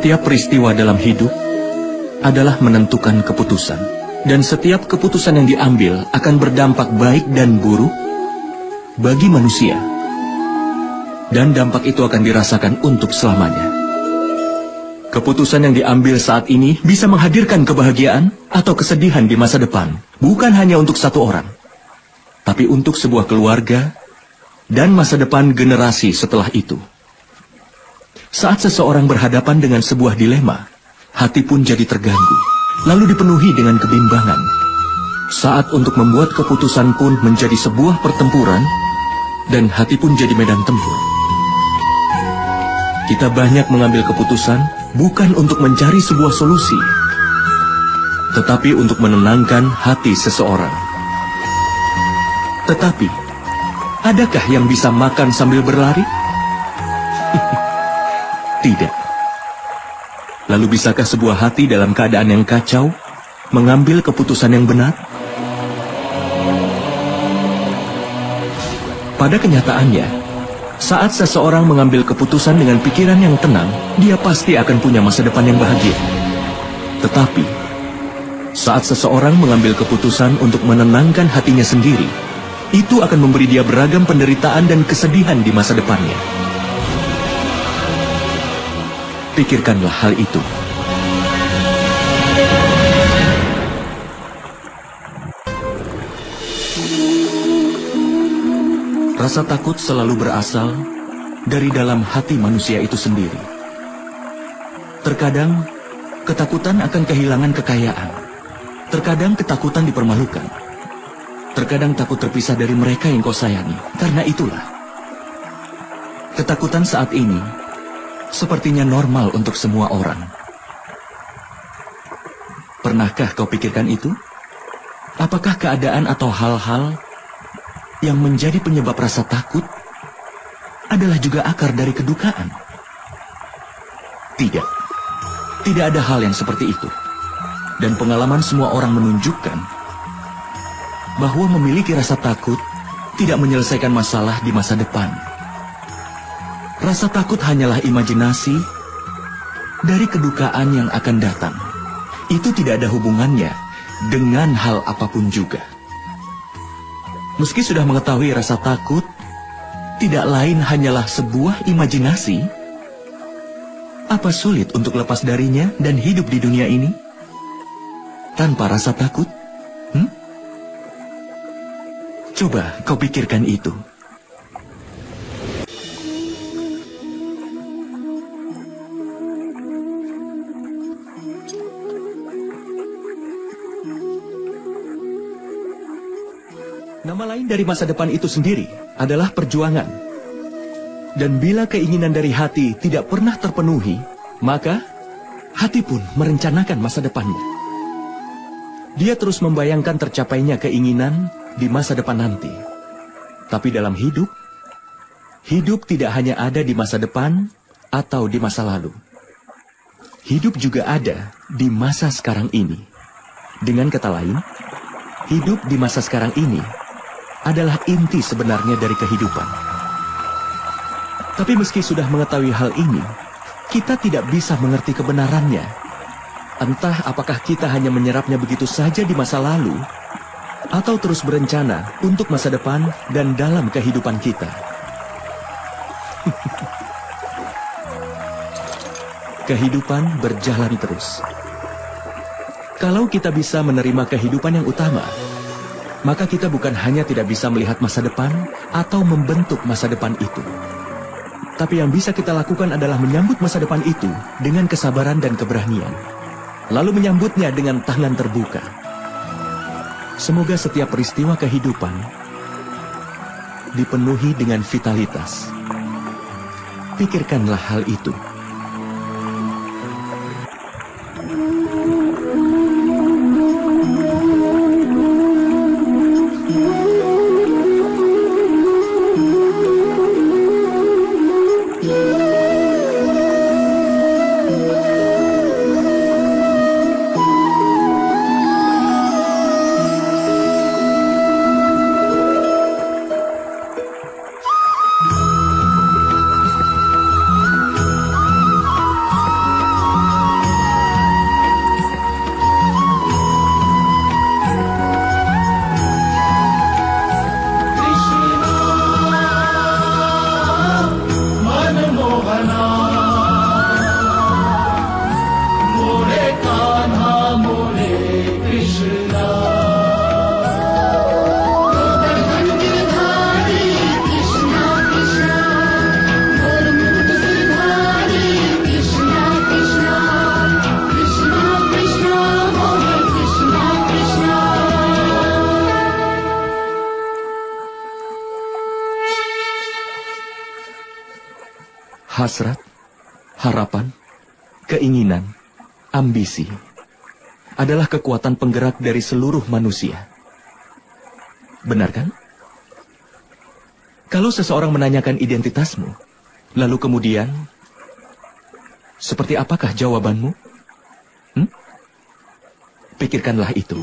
Setiap peristiwa dalam hidup adalah menentukan keputusan. Dan setiap keputusan yang diambil akan berdampak baik dan buruk bagi manusia. Dan dampak itu akan dirasakan untuk selamanya. Keputusan yang diambil saat ini bisa menghadirkan kebahagiaan atau kesedihan di masa depan. Bukan hanya untuk satu orang, tapi untuk sebuah keluarga dan masa depan generasi setelah itu. Saat seseorang berhadapan dengan sebuah dilema, hati pun jadi terganggu, lalu dipenuhi dengan kebimbangan. Saat untuk membuat keputusan pun menjadi sebuah pertempuran, dan hati pun jadi medan tempur. Kita banyak mengambil keputusan bukan untuk mencari sebuah solusi, tetapi untuk menenangkan hati seseorang. Tetapi, adakah yang bisa makan sambil berlari? Tidak. Lalu bisakah sebuah hati dalam keadaan yang kacau mengambil keputusan yang benar? Pada kenyataannya, saat seseorang mengambil keputusan dengan pikiran yang tenang, dia pasti akan punya masa depan yang bahagia. Tetapi, saat seseorang mengambil keputusan untuk menenangkan hatinya sendiri, itu akan memberi dia beragam penderitaan dan kesedihan di masa depannya. Pikirkanlah hal itu. Rasa takut selalu berasal dari dalam hati manusia itu sendiri. Terkadang, ketakutan akan kehilangan kekayaan. Terkadang ketakutan dipermalukan. Terkadang takut terpisah dari mereka yang kau sayangi. Karena itulah, ketakutan saat ini sepertinya normal untuk semua orang. Pernahkah kau pikirkan itu? Apakah keadaan atau hal-hal yang menjadi penyebab rasa takut adalah juga akar dari kedukaan? Tidak. Tidak ada hal yang seperti itu. Dan pengalaman semua orang menunjukkan bahwa memiliki rasa takut tidak menyelesaikan masalah di masa depan. Rasa takut hanyalah imajinasi dari kedukaan yang akan datang. Itu tidak ada hubungannya dengan hal apapun juga. Meski sudah mengetahui rasa takut tidak lain hanyalah sebuah imajinasi, apa sulit untuk lepas darinya dan hidup di dunia ini tanpa rasa takut? Coba kau pikirkan itu. Nama lain dari masa depan itu sendiri adalah perjuangan. Dan bila keinginan dari hati tidak pernah terpenuhi, maka hati pun merencanakan masa depannya. Dia terus membayangkan tercapainya keinginan di masa depan nanti. Tapi dalam hidup, hidup tidak hanya ada di masa depan atau di masa lalu. Hidup juga ada di masa sekarang ini. Dengan kata lain, hidup di masa sekarang ini adalah inti sebenarnya dari kehidupan. Tapi meski sudah mengetahui hal ini, kita tidak bisa mengerti kebenarannya. Entah apakah kita hanya menyerapnya begitu saja di masa lalu, atau terus berencana untuk masa depan dan dalam kehidupan kita. Kehidupan berjalan terus. Kalau kita bisa menerima kehidupan yang utama, maka kita bukan hanya tidak bisa melihat masa depan atau membentuk masa depan itu. Tapi yang bisa kita lakukan adalah menyambut masa depan itu dengan kesabaran dan keberanian. Lalu menyambutnya dengan tangan terbuka. Semoga setiap peristiwa kehidupan dipenuhi dengan vitalitas. Pikirkanlah hal itu. Hasrat, harapan, keinginan, ambisi adalah kekuatan penggerak dari seluruh manusia. Benar kan? Kalau seseorang menanyakan identitasmu, lalu kemudian, seperti apakah jawabanmu? Pikirkanlah itu.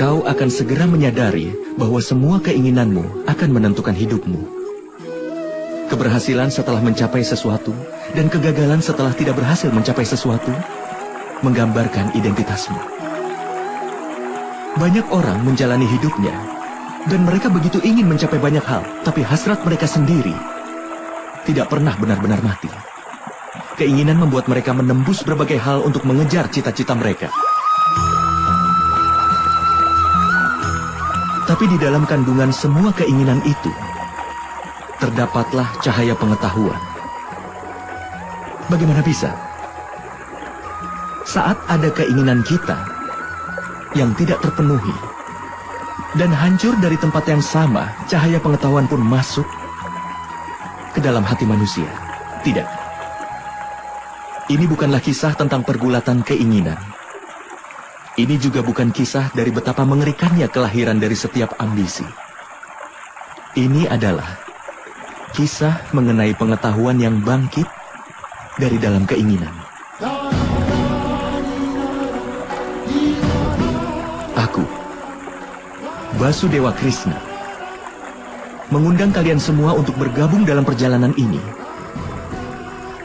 Kau akan segera menyadari bahwa semua keinginanmu akan menentukan hidupmu. Keberhasilan setelah mencapai sesuatu dan kegagalan setelah tidak berhasil mencapai sesuatu menggambarkan identitasmu. Banyak orang menjalani hidupnya dan mereka begitu ingin mencapai banyak hal, tapi hasrat mereka sendiri tidak pernah benar-benar mati. Keinginan membuat mereka menembus berbagai hal untuk mengejar cita-cita mereka. Tapi di dalam kandungan semua keinginan itu, terdapatlah cahaya pengetahuan. Bagaimana bisa? Saat ada keinginan kita yang tidak terpenuhi, dan hancur dari tempat yang sama, cahaya pengetahuan pun masuk ke dalam hati manusia. Tidak. Ini bukanlah kisah tentang pergulatan keinginan. Ini juga bukan kisah dari betapa mengerikannya kelahiran dari setiap ambisi. Ini adalah kisah mengenai pengetahuan yang bangkit dari dalam keinginan. Aku, Basudewa Krishna, mengundang kalian semua untuk bergabung dalam perjalanan ini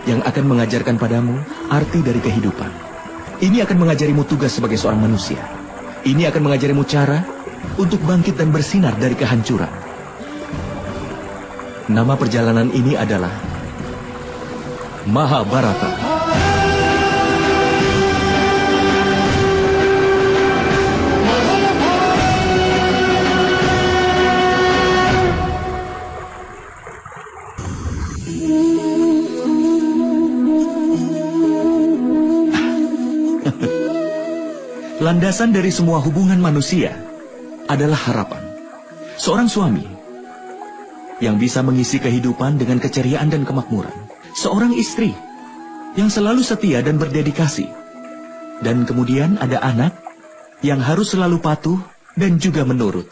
yang akan mengajarkan padamu arti dari kehidupan. Ini akan mengajarimu tugas sebagai seorang manusia. Ini akan mengajarimu cara untuk bangkit dan bersinar dari kehancuran. Nama perjalanan ini adalah Mahabharata. Landasan dari semua hubungan manusia adalah harapan. Seorang suami yang bisa mengisi kehidupan dengan keceriaan dan kemakmuran. Seorang istri yang selalu setia dan berdedikasi. Dan kemudian ada anak yang harus selalu patuh dan juga menurut.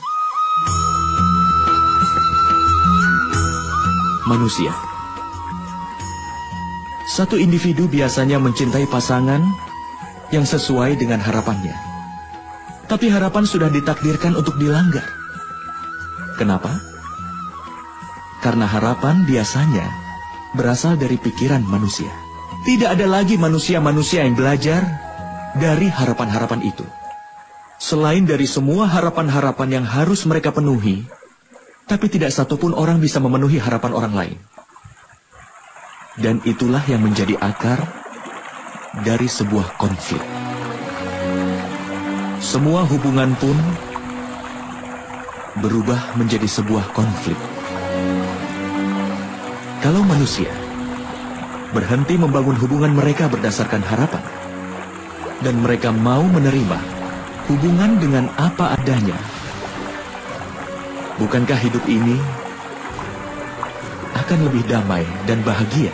Manusia. Satu individu biasanya mencintai pasangan yang sesuai dengan harapannya. Tapi harapan sudah ditakdirkan untuk dilanggar. Kenapa? Karena harapan biasanya berasal dari pikiran manusia. Tidak ada lagi manusia-manusia yang belajar dari harapan-harapan itu. Selain dari semua harapan-harapan yang harus mereka penuhi, tapi tidak satupun orang bisa memenuhi harapan orang lain. Dan itulah yang menjadi akar dari sebuah konflik. Semua hubungan pun berubah menjadi sebuah konflik. Kalau manusia berhenti membangun hubungan mereka berdasarkan harapan, dan mereka mau menerima hubungan dengan apa adanya, bukankah hidup ini akan lebih damai dan bahagia?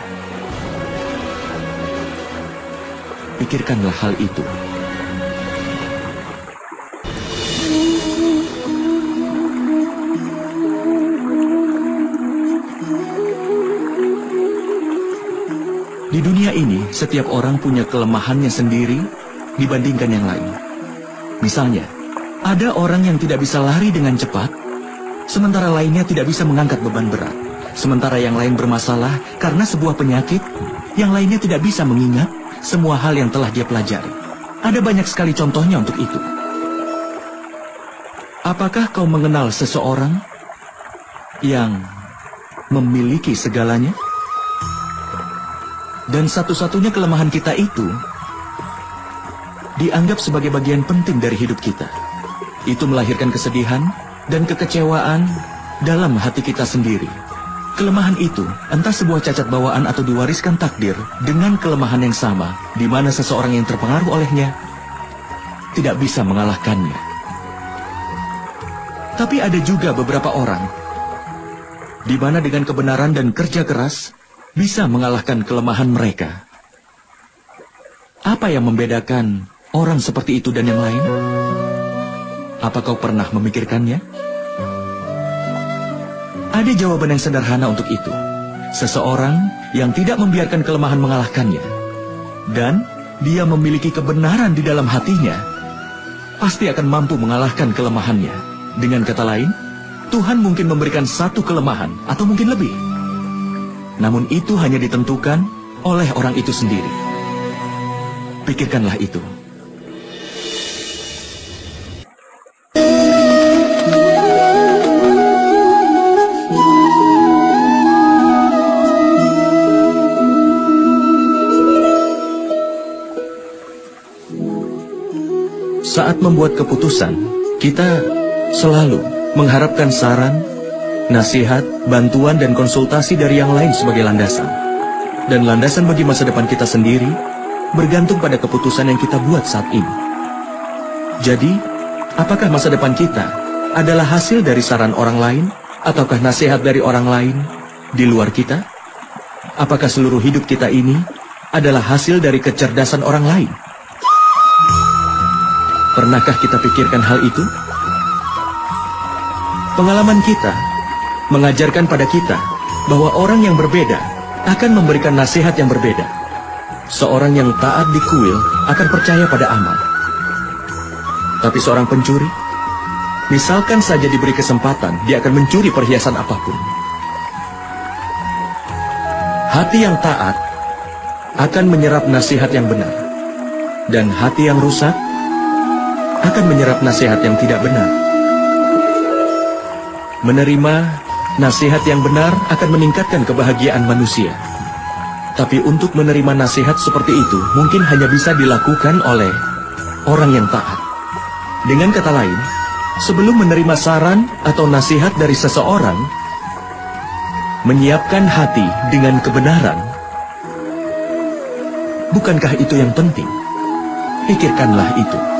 Pikirkanlah hal itu. Di dunia ini, setiap orang punya kelemahannya sendiri dibandingkan yang lain. Misalnya, ada orang yang tidak bisa lari dengan cepat, sementara lainnya tidak bisa mengangkat beban berat. Sementara yang lain bermasalah karena sebuah penyakit, yang lainnya tidak bisa mengingat semua hal yang telah dia pelajari. Ada banyak sekali contohnya untuk itu. Apakah kau mengenal seseorang yang memiliki segalanya? Dan satu-satunya kelemahan kita itu dianggap sebagai bagian penting dari hidup kita. Itu melahirkan kesedihan dan kekecewaan dalam hati kita sendiri. Kelemahan itu entah sebuah cacat bawaan atau diwariskan takdir dengan kelemahan yang sama, di mana seseorang yang terpengaruh olehnya tidak bisa mengalahkannya. Tapi ada juga beberapa orang di mana dengan kebenaran dan kerja keras bisa mengalahkan kelemahan mereka. Apa yang membedakan orang seperti itu dan yang lain? Apa kau pernah memikirkannya? Ada jawaban yang sederhana untuk itu. Seseorang yang tidak membiarkan kelemahan mengalahkannya, dan dia memiliki kebenaran di dalam hatinya, pasti akan mampu mengalahkan kelemahannya. Dengan kata lain, Tuhan mungkin memberikan satu kelemahan atau mungkin lebih. Namun itu hanya ditentukan oleh orang itu sendiri. Pikirkanlah itu. Saat membuat keputusan, kita selalu mengharapkan saran, nasihat, bantuan, dan konsultasi dari yang lain sebagai landasan. Dan landasan bagi masa depan kita sendiri bergantung pada keputusan yang kita buat saat ini. Jadi, apakah masa depan kita adalah hasil dari saran orang lain, ataukah nasihat dari orang lain di luar kita? Apakah seluruh hidup kita ini adalah hasil dari kecerdasan orang lain? Pernahkah kita pikirkan hal itu? Pengalaman kita mengajarkan pada kita bahwa orang yang berbeda akan memberikan nasihat yang berbeda. Seorang yang taat di kuil akan percaya pada amal. Tapi seorang pencuri, misalkan saja diberi kesempatan, dia akan mencuri perhiasan apapun. Hati yang taat akan menyerap nasihat yang benar, dan hati yang rusak akan menyerap nasihat yang tidak benar. Menerima nasihat yang benar akan meningkatkan kebahagiaan manusia. Tapi untuk menerima nasihat seperti itu mungkin hanya bisa dilakukan oleh orang yang taat. Dengan kata lain, sebelum menerima saran atau nasihat dari seseorang, menyiapkan hati dengan kebenaran. Bukankah itu yang penting? Pikirkanlah itu.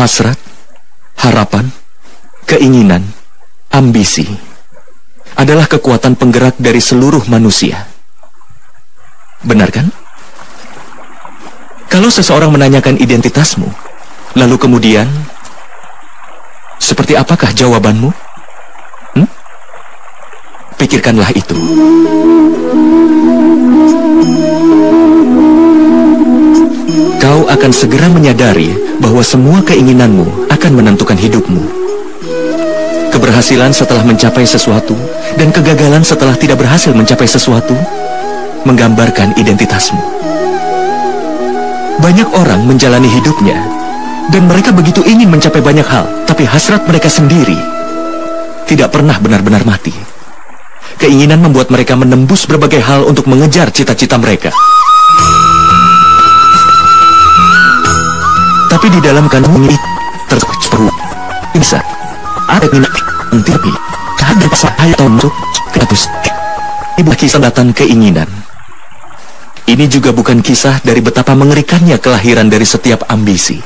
Hasrat, harapan, keinginan, ambisi adalah kekuatan penggerak dari seluruh manusia. Benar kan? Kalau seseorang menanyakan identitasmu, lalu kemudian, seperti apakah jawabanmu? Pikirkanlah itu. Kau akan segera menyadari bahwa semua keinginanmu akan menentukan hidupmu. Keberhasilan setelah mencapai sesuatu dan kegagalan setelah tidak berhasil mencapai sesuatu menggambarkan identitasmu. Banyak orang menjalani hidupnya dan mereka begitu ingin mencapai banyak hal, tapi hasrat mereka sendiri tidak pernah benar-benar mati. Keinginan membuat mereka menembus berbagai hal untuk mengejar cita-cita mereka. Tapi di dalam kandungan ini terseru bisa ada minat tapi ada saya atau masuk ke atas. Ini kisah datang keinginan. Ini juga bukan kisah dari betapa mengerikannya kelahiran dari setiap ambisi.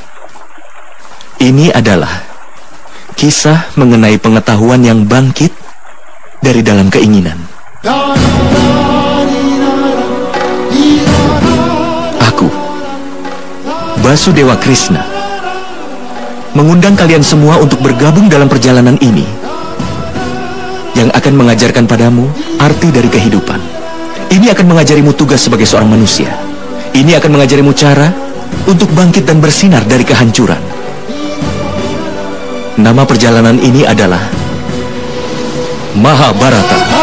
Ini adalah kisah mengenai pengetahuan yang bangkit dari dalam keinginan. Aku, Basudewa Krishna, mengundang kalian semua untuk bergabung dalam perjalanan ini yang akan mengajarkan padamu arti dari kehidupan. Ini akan mengajarimu tugas sebagai seorang manusia. Ini akan mengajarimu cara untuk bangkit dan bersinar dari kehancuran. Nama perjalanan ini adalah Mahabharata.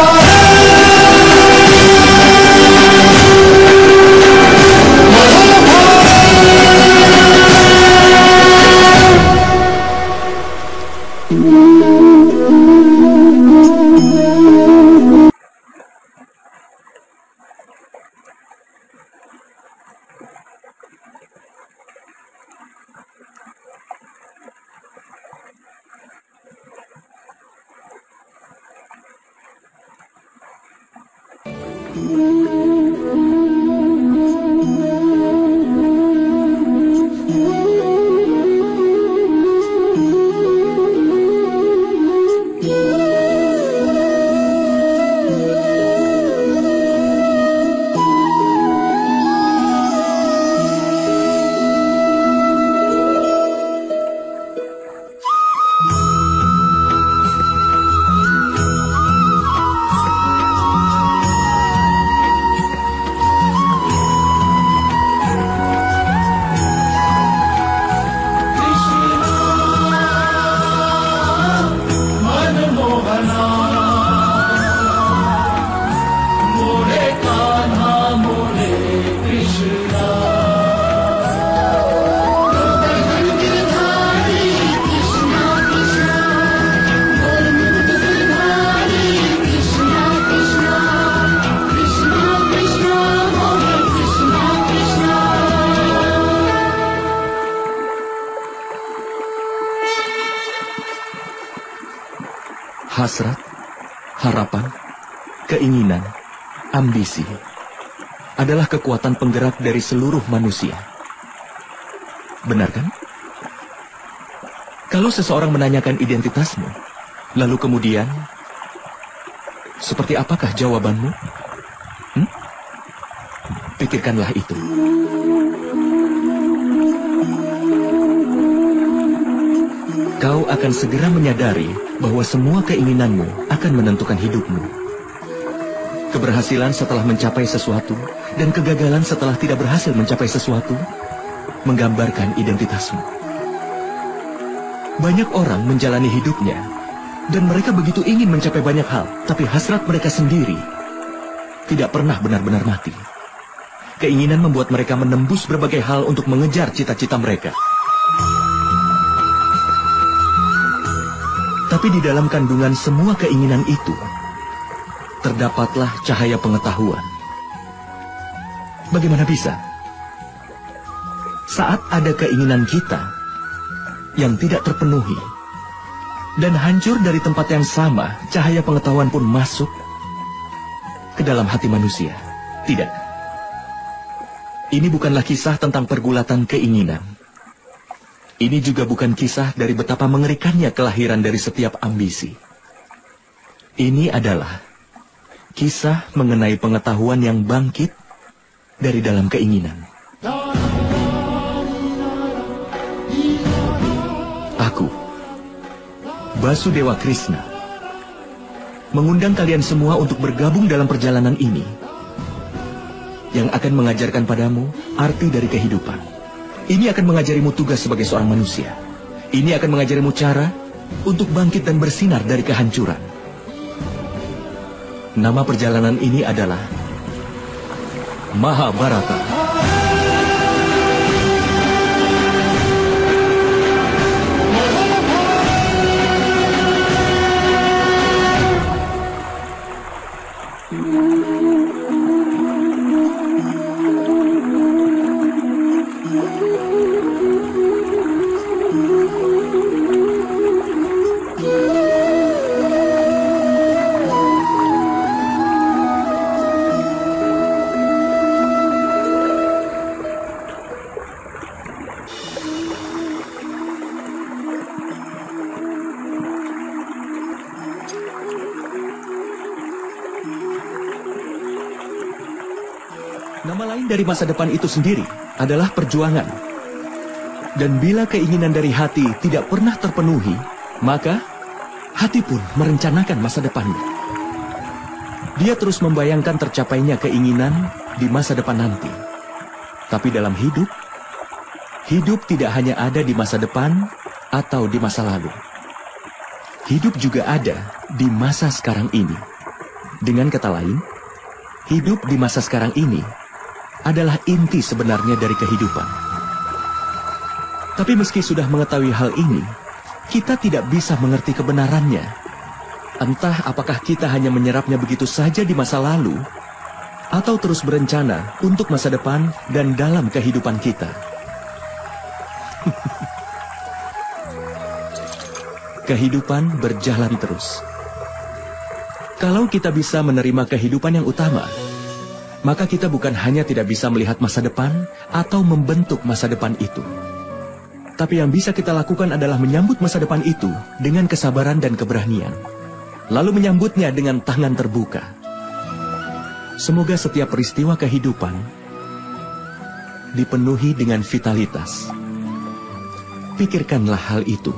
Hasrat, harapan, keinginan, ambisi adalah kekuatan penggerak dari seluruh manusia. Benar kan? Kalau seseorang menanyakan identitasmu, lalu kemudian, seperti apakah jawabanmu? Pikirkanlah itu. Kau akan segera menyadari bahwa semua keinginanmu akan menentukan hidupmu. Keberhasilan setelah mencapai sesuatu dan kegagalan setelah tidak berhasil mencapai sesuatu menggambarkan identitasmu. Banyak orang menjalani hidupnya dan mereka begitu ingin mencapai banyak hal, tapi hasrat mereka sendiri tidak pernah benar-benar mati. Keinginan membuat mereka menembus berbagai hal untuk mengejar cita-cita mereka. Tapi di dalam kandungan semua keinginan itu, terdapatlah cahaya pengetahuan. Bagaimana bisa? Saat ada keinginan kita yang tidak terpenuhi, dan hancur dari tempat yang sama, cahaya pengetahuan pun masuk ke dalam hati manusia. Tidak. Ini bukanlah kisah tentang pergulatan keinginan. Ini juga bukan kisah dari betapa mengerikannya kelahiran dari setiap ambisi. Ini adalah kisah mengenai pengetahuan yang bangkit dari dalam keinginan. Aku, Basudewa Krishna, mengundang kalian semua untuk bergabung dalam perjalanan ini yang akan mengajarkan padamu arti dari kehidupan. Ini akan mengajarimu tugas sebagai seorang manusia. Ini akan mengajarimu cara untuk bangkit dan bersinar dari kehancuran. Nama perjalanan ini adalah Mahabharata. Nama lain dari masa depan itu sendiri adalah perjuangan. Dan bila keinginan dari hati tidak pernah terpenuhi, maka hati pun merencanakan masa depannya. Dia terus membayangkan tercapainya keinginan di masa depan nanti. Tapi dalam hidup, hidup tidak hanya ada di masa depan atau di masa lalu. Hidup juga ada di masa sekarang ini. Dengan kata lain, hidup di masa sekarang ini adalah inti sebenarnya dari kehidupan. Tapi meski sudah mengetahui hal ini, kita tidak bisa mengerti kebenarannya. Entah apakah kita hanya menyerapnya begitu saja di masa lalu, atau terus berencana untuk masa depan dan dalam kehidupan kita. Kehidupan berjalan terus. Kalau kita bisa menerima kehidupan yang utama, maka kita bukan hanya tidak bisa melihat masa depan atau membentuk masa depan itu. Tapi yang bisa kita lakukan adalah menyambut masa depan itu dengan kesabaran dan keberanian. Lalu menyambutnya dengan tangan terbuka. Semoga setiap peristiwa kehidupan dipenuhi dengan vitalitas. Pikirkanlah hal itu.